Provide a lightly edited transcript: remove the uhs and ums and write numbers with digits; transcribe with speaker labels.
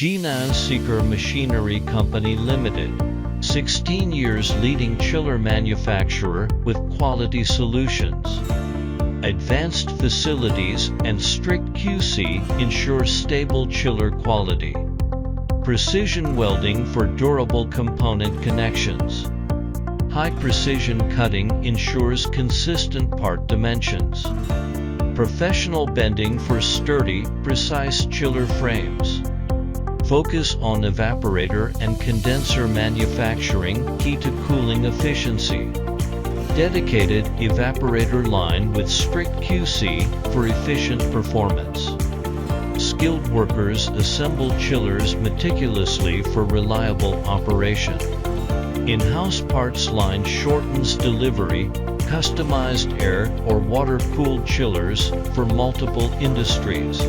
Speaker 1: Jinan Machinery Company Limited, 16 years leading chiller manufacturer with quality solutions. Advanced facilities and strict QC ensure stable chiller quality. Precision welding for durable component connections. High-precision cutting ensures consistent part dimensions. Professional bending for sturdy, precise chiller frames. Focus on evaporator and condenser manufacturing, key to cooling efficiency. Dedicated evaporator line with strict QC for efficient performance. Skilled workers assemble chillers meticulously for reliable operation. In-house parts line shortens delivery, customized air or water-cooled chillers for multiple industries.